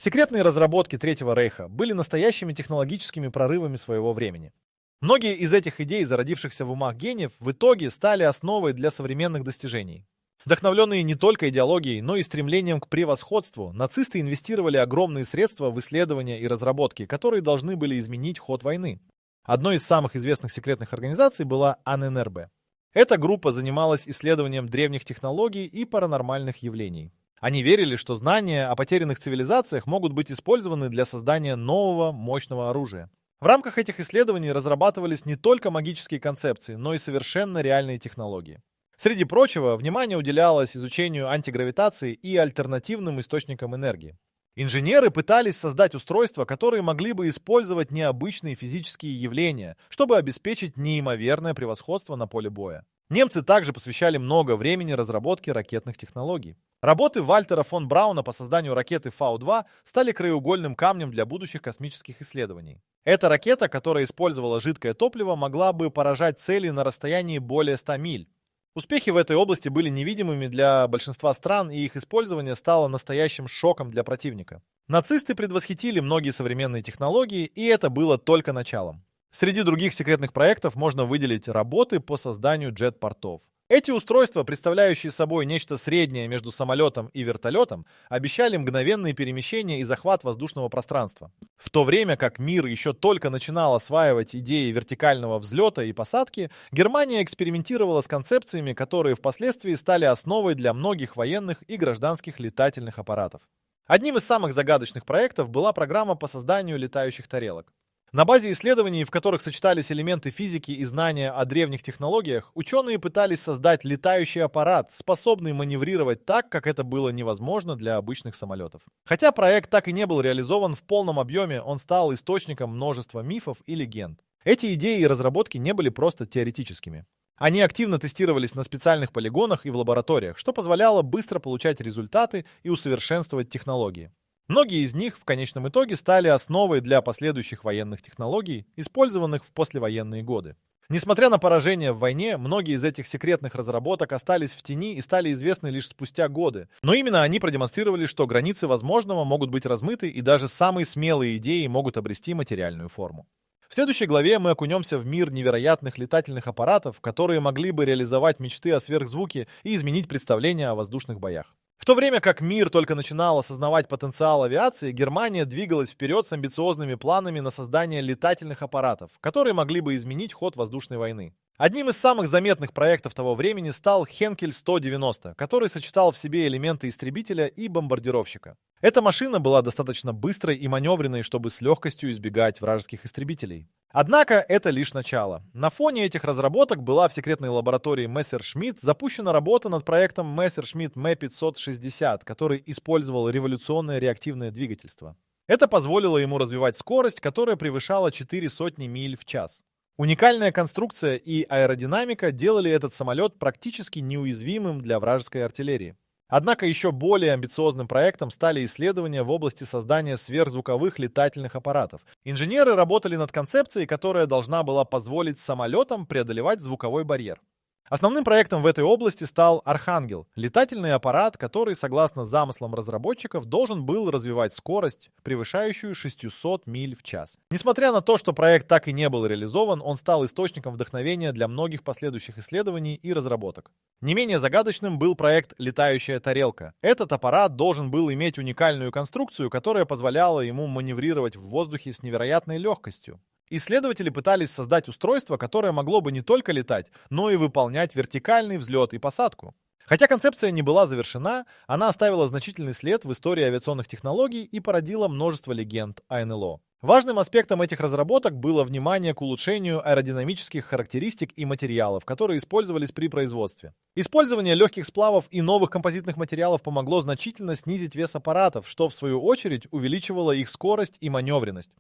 Секретные разработки Третьего Рейха были настоящими технологическими прорывами своего времени. Многие из этих идей, зародившихся в умах гениев, в итоге стали основой для современных достижений. Вдохновленные не только идеологией, но и стремлением к превосходству, нацисты инвестировали огромные средства в исследования и разработки, которые должны были изменить ход войны. Одной из самых известных секретных организаций была АННРБ. Эта группа занималась исследованием древних технологий и паранормальных явлений. Они верили, что знания о потерянных цивилизациях могут быть использованы для создания нового мощного оружия. В рамках этих исследований разрабатывались не только магические концепции, но и совершенно реальные технологии. Среди прочего, внимание уделялось изучению антигравитации и альтернативным источникам энергии. Инженеры пытались создать устройства, которые могли бы использовать необычные физические явления, чтобы обеспечить неимоверное превосходство на поле боя. Немцы также посвящали много времени разработке ракетных технологий. Работы Вальтера фон Брауна по созданию ракеты Фау-2 стали краеугольным камнем для будущих космических исследований. Эта ракета, которая использовала жидкое топливо, могла бы поражать цели на расстоянии более 100 миль. Успехи в этой области были невидимыми для большинства стран, и их использование стало настоящим шоком для противника. Нацисты предвосхитили многие современные технологии, и это было только началом. Среди других секретных проектов можно выделить работы по созданию джет-портов. Эти устройства, представляющие собой нечто среднее между самолетом и вертолетом, обещали мгновенные перемещения и захват воздушного пространства. В то время как мир еще только начинал осваивать идеи вертикального взлета и посадки, Германия экспериментировала с концепциями, которые впоследствии стали основой для многих военных и гражданских летательных аппаратов. Одним из самых загадочных проектов была программа по созданию летающих тарелок. На базе исследований, в которых сочетались элементы физики и знания о древних технологиях, ученые пытались создать летающий аппарат, способный маневрировать так, как это было невозможно для обычных самолетов. Хотя проект так и не был реализован в полном объеме, он стал источником множества мифов и легенд. Эти идеи и разработки не были просто теоретическими. Они активно тестировались на специальных полигонах и в лабораториях, что позволяло быстро получать результаты и усовершенствовать технологии. Многие из них в конечном итоге стали основой для последующих военных технологий, использованных в послевоенные годы. Несмотря на поражение в войне, многие из этих секретных разработок остались в тени и стали известны лишь спустя годы. Но именно они продемонстрировали, что границы возможного могут быть размыты, и даже самые смелые идеи могут обрести материальную форму. В следующей главе мы окунемся в мир невероятных летательных аппаратов, которые могли бы реализовать мечты о сверхзвуке и изменить представление о воздушных боях. В то время как мир только начинал осознавать потенциал авиации, Германия двигалась вперед с амбициозными планами на создание летательных аппаратов, которые могли бы изменить ход воздушной войны. Одним из самых заметных проектов того времени стал Хенкель 190, который сочетал в себе элементы истребителя и бомбардировщика. Эта машина была достаточно быстрой и маневренной, чтобы с легкостью избегать вражеских истребителей. Однако это лишь начало. На фоне этих разработок была в секретной лаборатории Мессершмитт запущена работа над проектом Мессершмитт М560, который использовал революционное реактивное двигательство. Это позволило ему развивать скорость, которая превышала 400 миль в час. Уникальная конструкция и аэродинамика делали этот самолет практически неуязвимым для вражеской артиллерии. Однако еще более амбициозным проектом стали исследования в области создания сверхзвуковых летательных аппаратов. Инженеры работали над концепцией, которая должна была позволить самолетам преодолевать звуковой барьер. Основным проектом в этой области стал Архангел, летательный аппарат, который, согласно замыслам разработчиков, должен был развивать скорость, превышающую 600 миль в час. Несмотря на то, что проект так и не был реализован, он стал источником вдохновения для многих последующих исследований и разработок. Не менее загадочным был проект «Летающая тарелка». Этот аппарат должен был иметь уникальную конструкцию, которая позволяла ему маневрировать в воздухе с невероятной легкостью. Исследователи пытались создать устройство, которое могло бы не только летать, но и выполнять вертикальный взлет и посадку. Хотя концепция не была завершена, она оставила значительный след в истории авиационных технологий и породила множество легенд о НЛО. Важным аспектом этих разработок было внимание к улучшению аэродинамических характеристик и материалов, которые использовались при производстве. Использование легких сплавов и новых композитных материалов помогло значительно снизить вес аппаратов, что в свою очередь увеличивало их скорость и маневренность.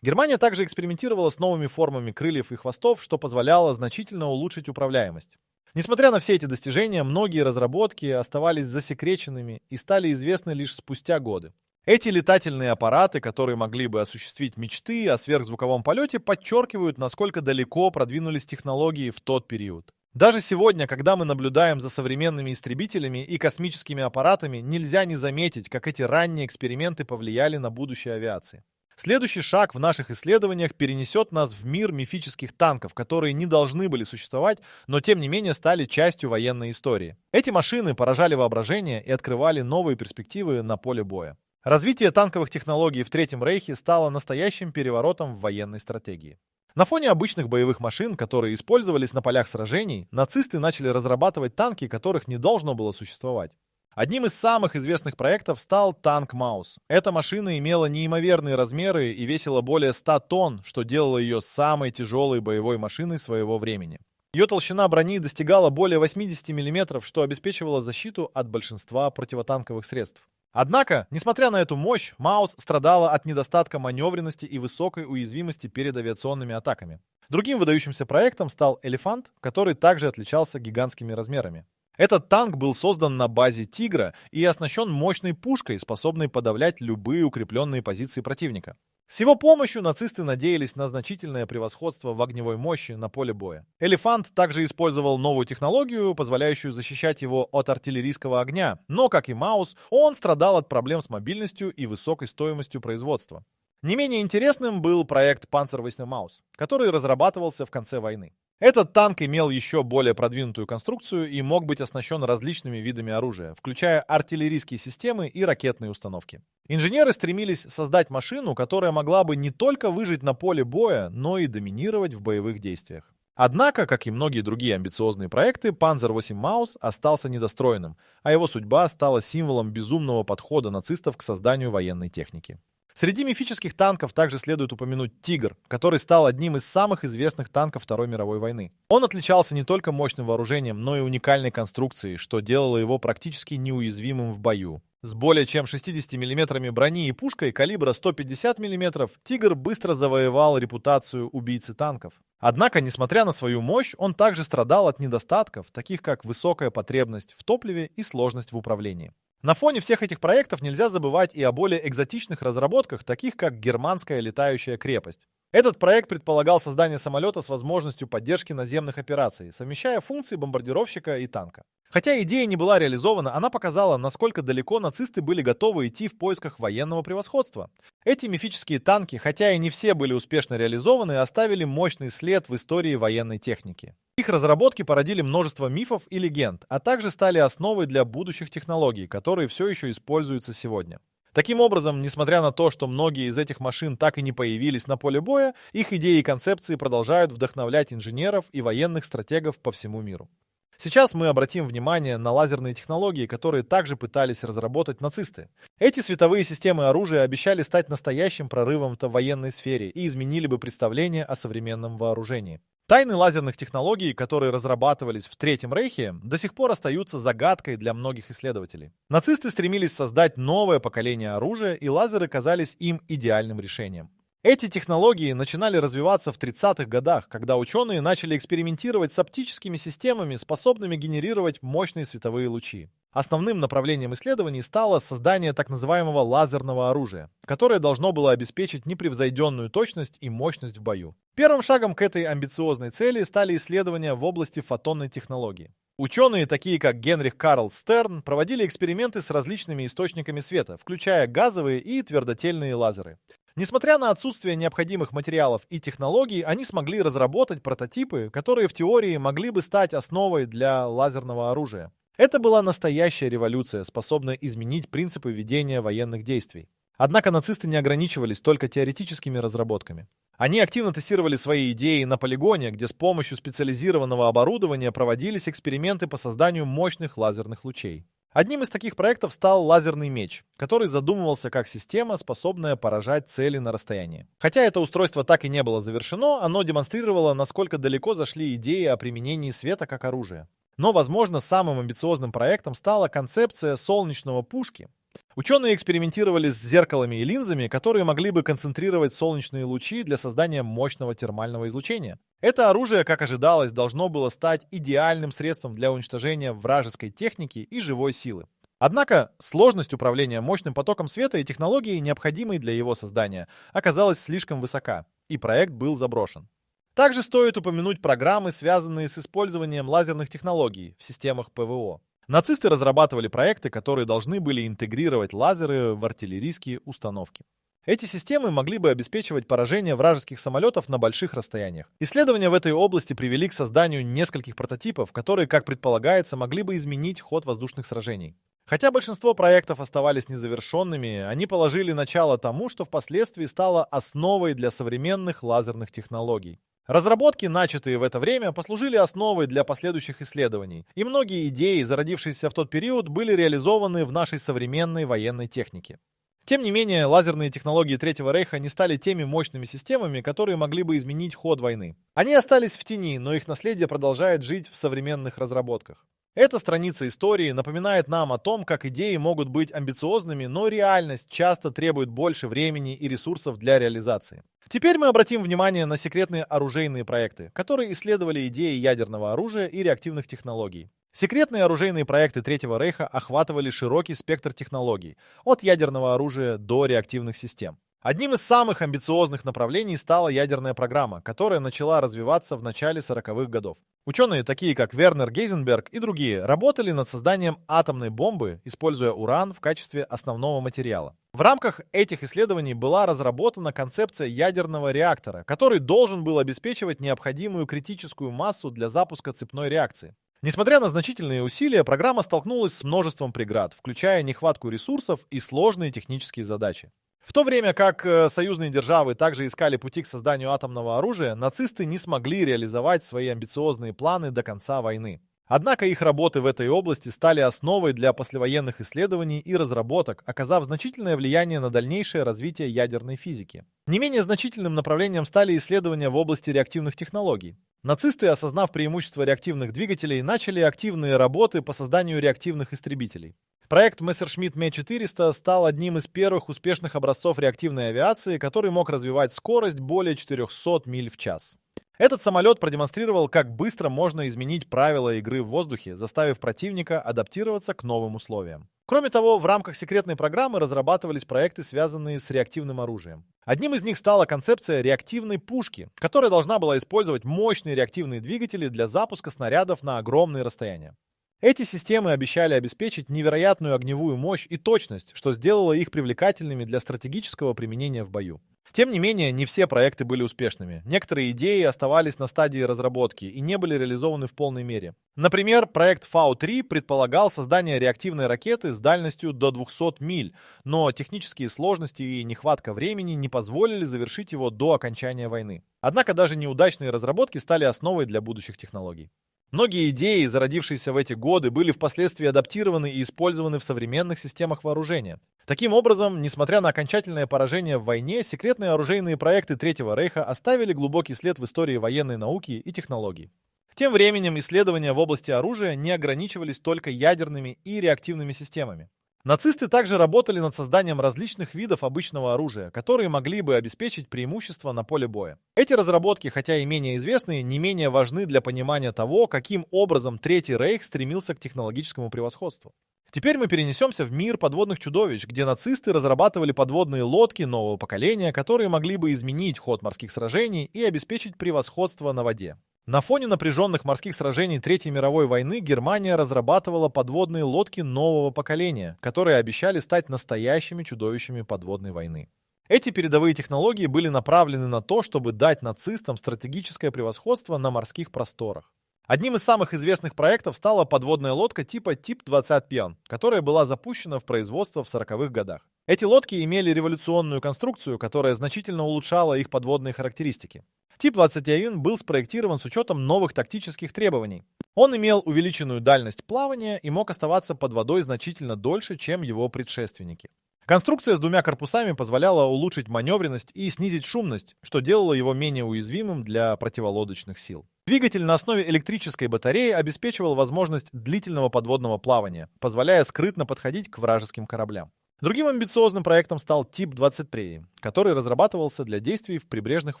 Германия также экспериментировала с новыми формами крыльев и хвостов, что позволяло значительно улучшить управляемость. Несмотря на все эти достижения, многие разработки оставались засекреченными и стали известны лишь спустя годы. Эти летательные аппараты, которые могли бы осуществить мечты о сверхзвуковом полете, подчеркивают, насколько далеко продвинулись технологии в тот период. Даже сегодня, когда мы наблюдаем за современными истребителями и космическими аппаратами, нельзя не заметить, как эти ранние эксперименты повлияли на будущее авиации. Следующий шаг в наших исследованиях перенесет нас в мир мифических танков, которые не должны были существовать, но тем не менее стали частью военной истории. Эти машины поражали воображение и открывали новые перспективы на поле боя. Развитие танковых технологий в Третьем Рейхе стало настоящим переворотом в военной стратегии. На фоне обычных боевых машин, которые использовались на полях сражений, нацисты начали разрабатывать танки, которых не должно было существовать. Одним из самых известных проектов стал танк Маус. Эта машина имела неимоверные размеры и весила более 100 тонн, что делало ее самой тяжелой боевой машиной своего времени. Ее толщина брони достигала более 80 мм, что обеспечивало защиту от большинства противотанковых средств. Однако, несмотря на эту мощь, Маус страдала от недостатка маневренности и высокой уязвимости перед авиационными атаками. Другим выдающимся проектом стал Элефант, который также отличался гигантскими размерами. Этот танк был создан на базе «Тигра» и оснащен мощной пушкой, способной подавлять любые укрепленные позиции противника. С его помощью нацисты надеялись на значительное превосходство в огневой мощи на поле боя. Элефант также использовал новую технологию, позволяющую защищать его от артиллерийского огня, но, как и Маус, он страдал от проблем с мобильностью и высокой стоимостью производства. Не менее интересным был проект Panzer Маус, который разрабатывался в конце войны. Этот танк имел еще более продвинутую конструкцию и мог быть оснащен различными видами оружия, включая артиллерийские системы и ракетные установки. Инженеры стремились создать машину, которая могла бы не только выжить на поле боя, но и доминировать в боевых действиях. Однако, как и многие другие амбициозные проекты, Panzer Маус остался недостроенным, а его судьба стала символом безумного подхода нацистов к созданию военной техники. Среди мифических танков также следует упомянуть «Тигр», который стал одним из самых известных танков Второй мировой войны. Он отличался не только мощным вооружением, но и уникальной конструкцией, что делало его практически неуязвимым в бою. С более чем 60 мм брони и пушкой калибра 150 мм «Тигр» быстро завоевал репутацию убийцы танков. Однако, несмотря на свою мощь, он также страдал от недостатков, таких как высокая потребность в топливе и сложность в управлении. На фоне всех этих проектов нельзя забывать и о более экзотичных разработках, таких как германская летающая крепость. Этот проект предполагал создание самолета с возможностью поддержки наземных операций, совмещая функции бомбардировщика и танка. Хотя идея не была реализована, она показала, насколько далеко нацисты были готовы идти в поисках военного превосходства. Эти мифические танки, хотя и не все были успешно реализованы, оставили мощный след в истории военной техники. Их разработки породили множество мифов и легенд, а также стали основой для будущих технологий, которые все еще используются сегодня. Таким образом, несмотря на то, что многие из этих машин так и не появились на поле боя, их идеи и концепции продолжают вдохновлять инженеров и военных стратегов по всему миру. Сейчас мы обратим внимание на лазерные технологии, которые также пытались разработать нацисты. Эти световые системы оружия обещали стать настоящим прорывом в военной сфере и изменили бы представление о современном вооружении. Тайны лазерных технологий, которые разрабатывались в Третьем Рейхе, до сих пор остаются загадкой для многих исследователей. Нацисты стремились создать новое поколение оружия, и лазеры казались им идеальным решением. Эти технологии начинали развиваться в 30-х годах, когда ученые начали экспериментировать с оптическими системами, способными генерировать мощные световые лучи. Основным направлением исследований стало создание так называемого лазерного оружия, которое должно было обеспечить непревзойденную точность и мощность в бою. Первым шагом к этой амбициозной цели стали исследования в области фотонной технологии. Ученые, такие как Генрих Карл Стерн, проводили эксперименты с различными источниками света, включая газовые и твердотельные лазеры. Несмотря на отсутствие необходимых материалов и технологий, они смогли разработать прототипы, которые в теории могли бы стать основой для лазерного оружия. Это была настоящая революция, способная изменить принципы ведения военных действий. Однако нацисты не ограничивались только теоретическими разработками. Они активно тестировали свои идеи на полигоне, где с помощью специализированного оборудования проводились эксперименты по созданию мощных лазерных лучей. Одним из таких проектов стал лазерный меч, который задумывался как система, способная поражать цели на расстоянии. Хотя это устройство так и не было завершено, оно демонстрировало, насколько далеко зашли идеи о применении света как оружия. Но, возможно, самым амбициозным проектом стала концепция солнечного пушки. Ученые экспериментировали с зеркалами и линзами, которые могли бы концентрировать солнечные лучи для создания мощного термального излучения. Это оружие, как ожидалось, должно было стать идеальным средством для уничтожения вражеской техники и живой силы. Однако сложность управления мощным потоком света и технологии, необходимой для его создания, оказалась слишком высока, и проект был заброшен. Также стоит упомянуть программы, связанные с использованием лазерных технологий в системах ПВО. Нацисты разрабатывали проекты, которые должны были интегрировать лазеры в артиллерийские установки. Эти системы могли бы обеспечивать поражение вражеских самолетов на больших расстояниях. Исследования в этой области привели к созданию нескольких прототипов, которые, как предполагается, могли бы изменить ход воздушных сражений. Хотя большинство проектов оставались незавершенными, они положили начало тому, что впоследствии стало основой для современных лазерных технологий. Разработки, начатые в это время, послужили основой для последующих исследований, и многие идеи, зародившиеся в тот период, были реализованы в нашей современной военной технике. Тем не менее, лазерные технологии Третьего Рейха не стали теми мощными системами, которые могли бы изменить ход войны. Они остались в тени, но их наследие продолжает жить в современных разработках. Эта страница истории напоминает нам о том, как идеи могут быть амбициозными, но реальность часто требует больше времени и ресурсов для реализации. Теперь мы обратим внимание на секретные оружейные проекты, которые исследовали идеи ядерного оружия и реактивных технологий. Секретные оружейные проекты Третьего Рейха охватывали широкий спектр технологий, от ядерного оружия до реактивных систем. Одним из самых амбициозных направлений стала ядерная программа, которая начала развиваться в начале 40-х годов. Ученые, такие как Вернер Гейзенберг и другие, работали над созданием атомной бомбы, используя уран в качестве основного материала. В рамках этих исследований была разработана концепция ядерного реактора, который должен был обеспечивать необходимую критическую массу для запуска цепной реакции. Несмотря на значительные усилия, программа столкнулась с множеством преград, включая нехватку ресурсов и сложные технические задачи. В то время как союзные державы также искали пути к созданию атомного оружия, нацисты не смогли реализовать свои амбициозные планы до конца войны. Однако их работы в этой области стали основой для послевоенных исследований и разработок, оказав значительное влияние на дальнейшее развитие ядерной физики. Не менее значительным направлением стали исследования в области реактивных технологий. Нацисты, осознав преимущества реактивных двигателей, начали активные работы по созданию реактивных истребителей. Проект Messerschmitt Me-400 стал одним из первых успешных образцов реактивной авиации, который мог развивать скорость более 400 миль в час. Этот самолет продемонстрировал, как быстро можно изменить правила игры в воздухе, заставив противника адаптироваться к новым условиям. Кроме того, в рамках секретной программы разрабатывались проекты, связанные с реактивным оружием. Одним из них стала концепция реактивной пушки, которая должна была использовать мощные реактивные двигатели для запуска снарядов на огромные расстояния. Эти системы обещали обеспечить невероятную огневую мощь и точность, что сделало их привлекательными для стратегического применения в бою. Тем не менее, не все проекты были успешными. Некоторые идеи оставались на стадии разработки и не были реализованы в полной мере. Например, проект Фау-3 предполагал создание реактивной ракеты с дальностью до 200 миль, но технические сложности и нехватка времени не позволили завершить его до окончания войны. Однако даже неудачные разработки стали основой для будущих технологий. Многие идеи, зародившиеся в эти годы, были впоследствии адаптированы и использованы в современных системах вооружения. Таким образом, несмотря на окончательное поражение в войне, секретные оружейные проекты Третьего Рейха оставили глубокий след в истории военной науки и технологий. Тем временем исследования в области оружия не ограничивались только ядерными и реактивными системами. Нацисты также работали над созданием различных видов обычного оружия, которые могли бы обеспечить преимущество на поле боя. Эти разработки, хотя и менее известные, не менее важны для понимания того, каким образом Третий Рейх стремился к технологическому превосходству. Теперь мы перенесемся в мир подводных чудовищ, где нацисты разрабатывали подводные лодки нового поколения, которые могли бы изменить ход морских сражений и обеспечить превосходство на воде. На фоне напряженных морских сражений Третьей мировой войны Германия разрабатывала подводные лодки нового поколения, которые обещали стать настоящими чудовищами подводной войны. Эти передовые технологии были направлены на то, чтобы дать нацистам стратегическое превосходство на морских просторах. Одним из самых известных проектов стала подводная лодка типа Тип-25, которая была запущена в производство в 40-х годах. Эти лодки имели революционную конструкцию, которая значительно улучшала их подводные характеристики. Тип-21 был спроектирован с учетом новых тактических требований. Он имел увеличенную дальность плавания и мог оставаться под водой значительно дольше, чем его предшественники. Конструкция с двумя корпусами позволяла улучшить маневренность и снизить шумность, что делало его менее уязвимым для противолодочных сил. Двигатель на основе электрической батареи обеспечивал возможность длительного подводного плавания, позволяя скрытно подходить к вражеским кораблям. Другим амбициозным проектом стал Тип-23, который разрабатывался для действий в прибрежных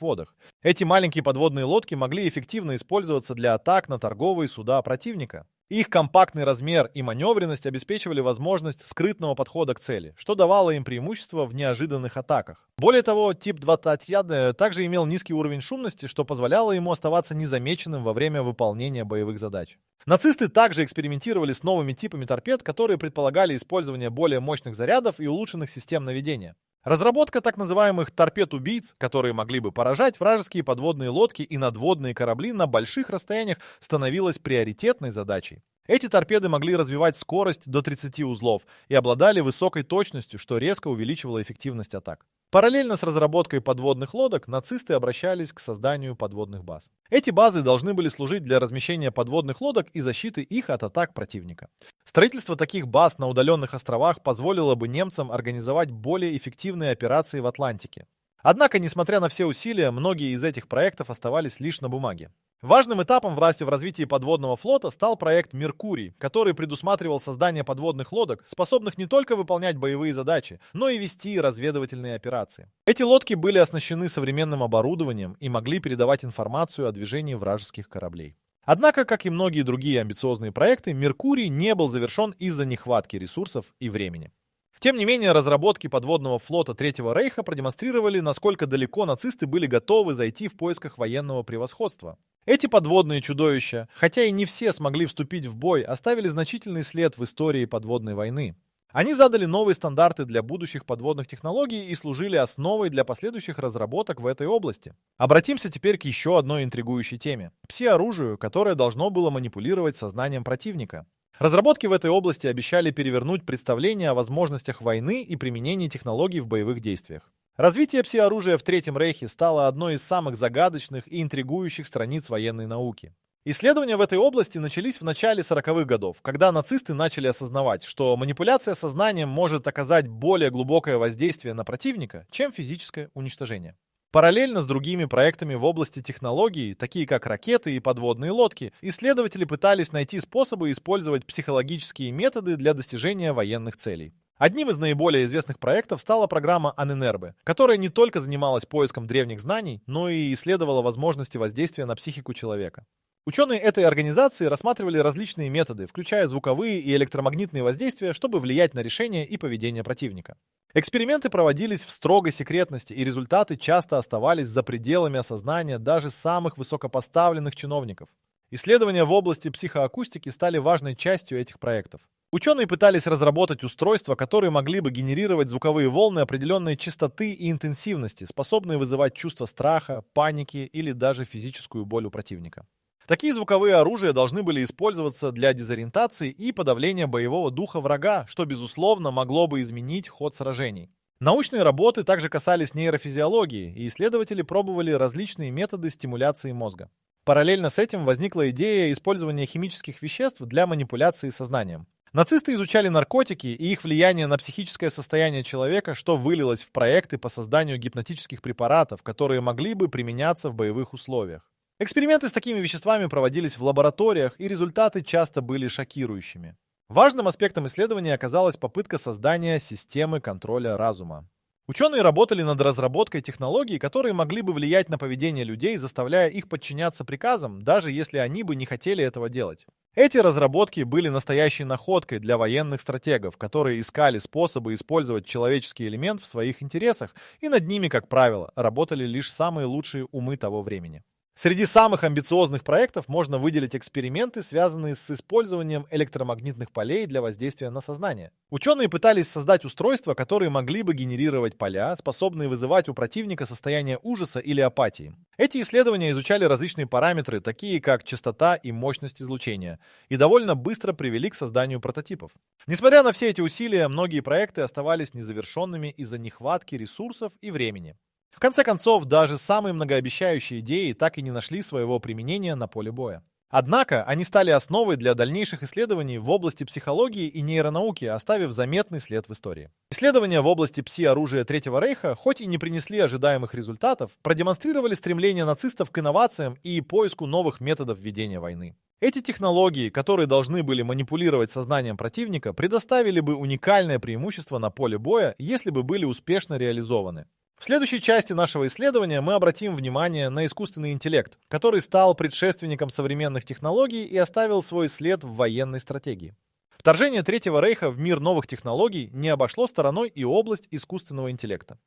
водах. Эти маленькие подводные лодки могли эффективно использоваться для атак на торговые суда противника. Их компактный размер и маневренность обеспечивали возможность скрытного подхода к цели, что давало им преимущество в неожиданных атаках. Более того, тип 21 также имел низкий уровень шумности, что позволяло ему оставаться незамеченным во время выполнения боевых задач. Нацисты также экспериментировали с новыми типами торпед, которые предполагали использование более мощных зарядов и улучшенных систем наведения. Разработка так называемых торпед-убийц, которые могли бы поражать вражеские подводные лодки и надводные корабли на больших расстояниях, становилась приоритетной задачей. Эти торпеды могли развивать скорость до 30 узлов и обладали высокой точностью, что резко увеличивало эффективность атак. Параллельно с разработкой подводных лодок нацисты обращались к созданию подводных баз. Эти базы должны были служить для размещения подводных лодок и защиты их от атак противника. Строительство таких баз на удаленных островах позволило бы немцам организовать более эффективные операции в Атлантике. Однако, несмотря на все усилия, многие из этих проектов оставались лишь на бумаге. Важным этапом в развитии подводного флота стал проект «Меркурий», который предусматривал создание подводных лодок, способных не только выполнять боевые задачи, но и вести разведывательные операции. Эти лодки были оснащены современным оборудованием и могли передавать информацию о движении вражеских кораблей. Однако, как и многие другие амбициозные проекты, «Меркурий» не был завершен из-за нехватки ресурсов и времени. Тем не менее, разработки подводного флота Третьего Рейха продемонстрировали, насколько далеко нацисты были готовы зайти в поисках военного превосходства. Эти подводные чудовища, хотя и не все смогли вступить в бой, оставили значительный след в истории подводной войны. Они задали новые стандарты для будущих подводных технологий и служили основой для последующих разработок в этой области. Обратимся теперь к еще одной интригующей теме – пси-оружию, которое должно было манипулировать сознанием противника. Разработки в этой области обещали перевернуть представление о возможностях войны и применении технологий в боевых действиях. Развитие пси-оружия в Третьем Рейхе стало одной из самых загадочных и интригующих страниц военной науки. Исследования в этой области начались в начале 40-х годов, когда нацисты начали осознавать, что манипуляция сознанием может оказать более глубокое воздействие на противника, чем физическое уничтожение. Параллельно с другими проектами в области технологий, такие как ракеты и подводные лодки, исследователи пытались найти способы использовать психологические методы для достижения военных целей. Одним из наиболее известных проектов стала программа Аненербе, которая не только занималась поиском древних знаний, но и исследовала возможности воздействия на психику человека. Ученые этой организации рассматривали различные методы, включая звуковые и электромагнитные воздействия, чтобы влиять на решение и поведение противника. Эксперименты проводились в строгой секретности, и результаты часто оставались за пределами осознания даже самых высокопоставленных чиновников. Исследования в области психоакустики стали важной частью этих проектов. Ученые пытались разработать устройства, которые могли бы генерировать звуковые волны определенной частоты и интенсивности, способные вызывать чувство страха, паники или даже физическую боль у противника. Такие звуковые оружия должны были использоваться для дезориентации и подавления боевого духа врага, что, безусловно, могло бы изменить ход сражений. Научные работы также касались нейрофизиологии, и исследователи пробовали различные методы стимуляции мозга. Параллельно с этим возникла идея использования химических веществ для манипуляции сознанием. Нацисты изучали наркотики и их влияние на психическое состояние человека, что вылилось в проекты по созданию гипнотических препаратов, которые могли бы применяться в боевых условиях. Эксперименты с такими веществами проводились в лабораториях, и результаты часто были шокирующими. Важным аспектом исследования оказалась попытка создания системы контроля разума. Ученые работали над разработкой технологий, которые могли бы влиять на поведение людей, заставляя их подчиняться приказам, даже если они бы не хотели этого делать. Эти разработки были настоящей находкой для военных стратегов, которые искали способы использовать человеческий элемент в своих интересах, и над ними, как правило, работали лишь самые лучшие умы того времени. Среди самых амбициозных проектов можно выделить эксперименты, связанные с использованием электромагнитных полей для воздействия на сознание. Ученые пытались создать устройства, которые могли бы генерировать поля, способные вызывать у противника состояние ужаса или апатии. Эти исследования изучали различные параметры, такие как частота и мощность излучения, и довольно быстро привели к созданию прототипов. Несмотря на все эти усилия, многие проекты оставались незавершенными из-за нехватки ресурсов и времени. В конце концов, даже самые многообещающие идеи так и не нашли своего применения на поле боя. Однако они стали основой для дальнейших исследований в области психологии и нейронауки, оставив заметный след в истории. Исследования в области пси-оружия Третьего Рейха, хоть и не принесли ожидаемых результатов, продемонстрировали стремление нацистов к инновациям и поиску новых методов ведения войны. Эти технологии, которые должны были манипулировать сознанием противника, предоставили бы уникальное преимущество на поле боя, если бы были успешно реализованы. В В следующей части нашего исследования мы обратим внимание на искусственный интеллект, который стал предшественником современных технологий и оставил свой след в военной стратегии. Вторжение Третьего Рейха в мир новых технологий не обошло стороной и область искусственного интеллекта.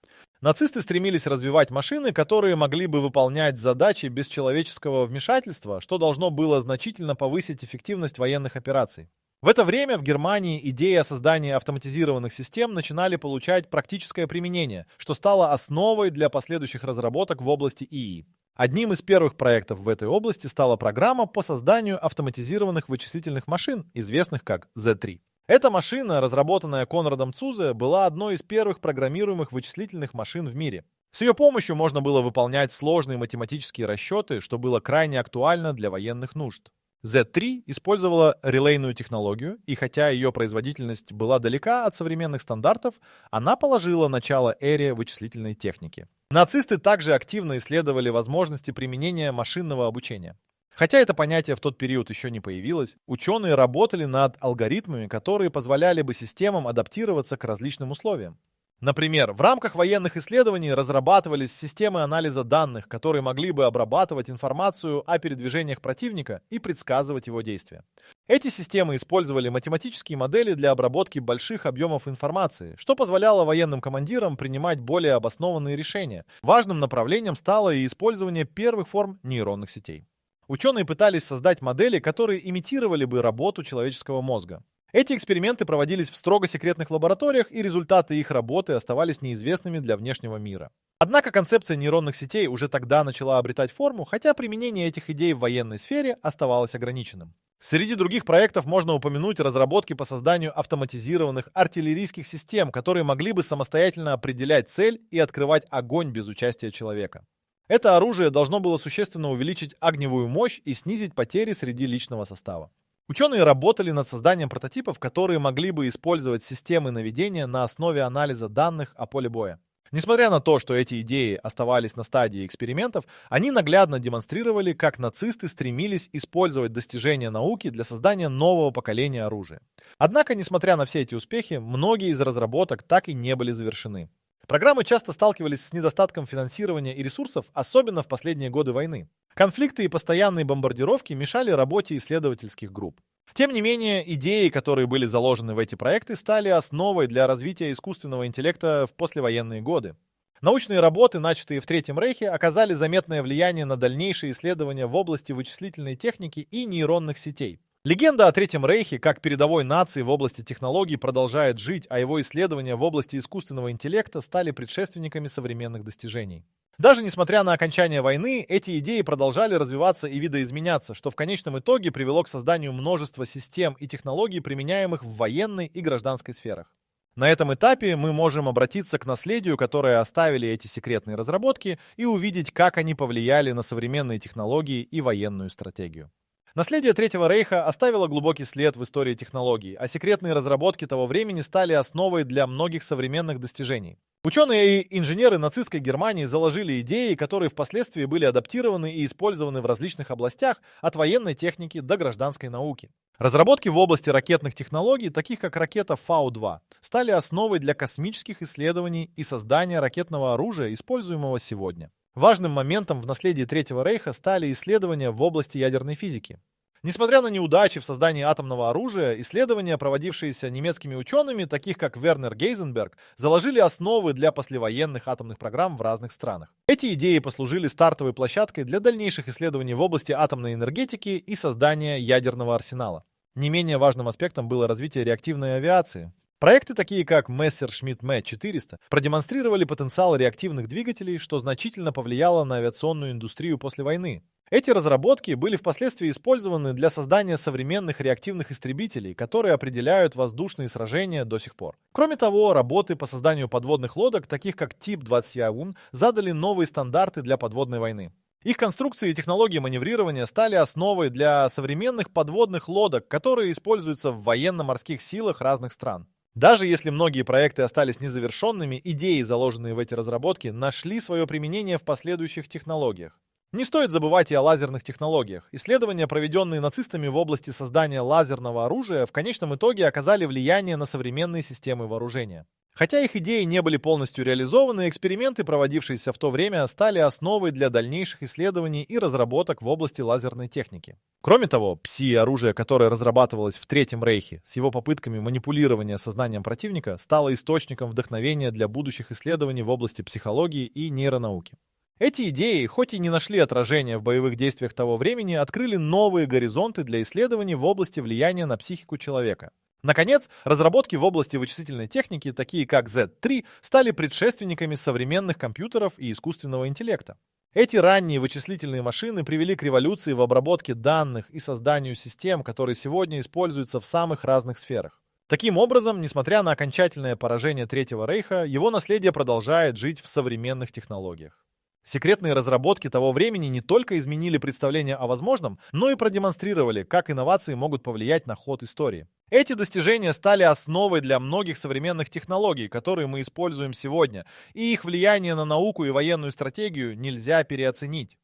Нацисты стремились развивать машины, которые могли бы выполнять задачи без человеческого вмешательства, что должно было значительно повысить эффективность военных операций. В это время в Германии идеи о создании автоматизированных систем начинали получать практическое применение, что стало основой для последующих разработок в области ИИ. Одним из первых проектов в этой области стала программа по созданию автоматизированных вычислительных машин, известных как Z3. Эта машина, разработанная Конрадом Цузе, была одной из первых программируемых вычислительных машин в мире. С ее помощью можно было выполнять сложные математические расчеты, что было крайне актуально для военных нужд. Z3 использовала релейную технологию, и хотя ее производительность была далека от современных стандартов, она положила начало эре вычислительной техники. Нацисты также активно исследовали возможности применения машинного обучения. Хотя это понятие в тот период еще не появилось, ученые работали над алгоритмами, которые позволяли бы системам адаптироваться к различным условиям. Например, в рамках военных исследований разрабатывались системы анализа данных, которые могли бы обрабатывать информацию о передвижениях противника и предсказывать его действия. Эти системы использовали математические модели для обработки больших объемов информации, что позволяло военным командирам принимать более обоснованные решения. Важным направлением стало и использование первых форм нейронных сетей. Ученые пытались создать модели, которые имитировали бы работу человеческого мозга. Эти эксперименты проводились в строго секретных лабораториях, и результаты их работы оставались неизвестными для внешнего мира. Однако концепция нейронных сетей уже тогда начала обретать форму, хотя применение этих идей в военной сфере оставалось ограниченным. Среди других проектов можно упомянуть разработки по созданию автоматизированных артиллерийских систем, которые могли бы самостоятельно определять цель и открывать огонь без участия человека. Это оружие должно было существенно увеличить огневую мощь и снизить потери среди личного состава. Ученые работали над созданием прототипов, которые могли бы использовать системы наведения на основе анализа данных о поле боя. Несмотря на то, что эти идеи оставались на стадии экспериментов, они наглядно демонстрировали, как нацисты стремились использовать достижения науки для создания нового поколения оружия. Однако, несмотря на все эти успехи, многие из разработок так и не были завершены. Программы часто сталкивались с недостатком финансирования и ресурсов, особенно в последние годы войны. Конфликты и постоянные бомбардировки мешали работе исследовательских групп. Тем не менее, идеи, которые были заложены в эти проекты, стали основой для развития искусственного интеллекта в послевоенные годы. Научные работы, начатые в Третьем Рейхе, оказали заметное влияние на дальнейшие исследования в области вычислительной техники и нейронных сетей. Легенда о Третьем Рейхе как передовой нации в области технологий продолжает жить, а его исследования в области искусственного интеллекта стали предшественниками современных достижений. Даже несмотря на окончание войны, эти идеи продолжали развиваться и видоизменяться, что в конечном итоге привело к созданию множества систем и технологий, применяемых в военной и гражданской сферах. На этом этапе мы можем обратиться к наследию, которое оставили эти секретные разработки, и увидеть, как они повлияли на современные технологии и военную стратегию. Наследие Третьего Рейха оставило глубокий след в истории технологий, а секретные разработки того времени стали основой для многих современных достижений. Ученые и инженеры нацистской Германии заложили идеи, которые впоследствии были адаптированы и использованы в различных областях, от военной техники до гражданской науки. Разработки в области ракетных технологий, таких как ракета Фау-2, стали основой для космических исследований и создания ракетного оружия, используемого сегодня. Важным моментом в наследии Третьего Рейха стали исследования в области ядерной физики. Несмотря на неудачи в создании атомного оружия, исследования, проводившиеся немецкими учеными, таких как Вернер Гейзенберг, заложили основы для послевоенных атомных программ в разных странах. Эти идеи послужили стартовой площадкой для дальнейших исследований в области атомной энергетики и создания ядерного арсенала. Не менее важным аспектом было развитие реактивной авиации. Проекты, такие как Messerschmitt Me-400, продемонстрировали потенциал реактивных двигателей, что значительно повлияло на авиационную индустрию после войны. Эти разработки были впоследствии использованы для создания современных реактивных истребителей, которые определяют воздушные сражения до сих пор. Кроме того, работы по созданию подводных лодок, таких как Тип-21, задали новые стандарты для подводной войны. Их конструкции и технологии маневрирования стали основой для современных подводных лодок, которые используются в военно-морских силах разных стран. Даже если многие проекты остались незавершенными, идеи, заложенные в эти разработки, нашли свое применение в последующих технологиях. Не стоит забывать и о лазерных технологиях. Исследования, проведенные нацистами в области создания лазерного оружия, в конечном итоге оказали влияние на современные системы вооружения. Хотя их идеи не были полностью реализованы, эксперименты, проводившиеся в то время, стали основой для дальнейших исследований и разработок в области лазерной техники. Кроме того, пси-оружие, которое разрабатывалось в Третьем Рейхе, с его попытками манипулирования сознанием противника, стало источником вдохновения для будущих исследований в области психологии и нейронауки. Эти идеи, хоть и не нашли отражения в боевых действиях того времени, открыли новые горизонты для исследований в области влияния на психику человека. Наконец, разработки в области вычислительной техники, такие как Z3, стали предшественниками современных компьютеров и искусственного интеллекта. Эти ранние вычислительные машины привели к революции в обработке данных и созданию систем, которые сегодня используются в самых разных сферах. Таким образом, несмотря на окончательное поражение Третьего Рейха, его наследие продолжает жить в современных технологиях. Секретные разработки того времени не только изменили представление о возможном, но и продемонстрировали, как инновации могут повлиять на ход истории. Эти достижения стали основой для многих современных технологий, которые мы используем сегодня, и их влияние на науку и военную стратегию нельзя переоценить.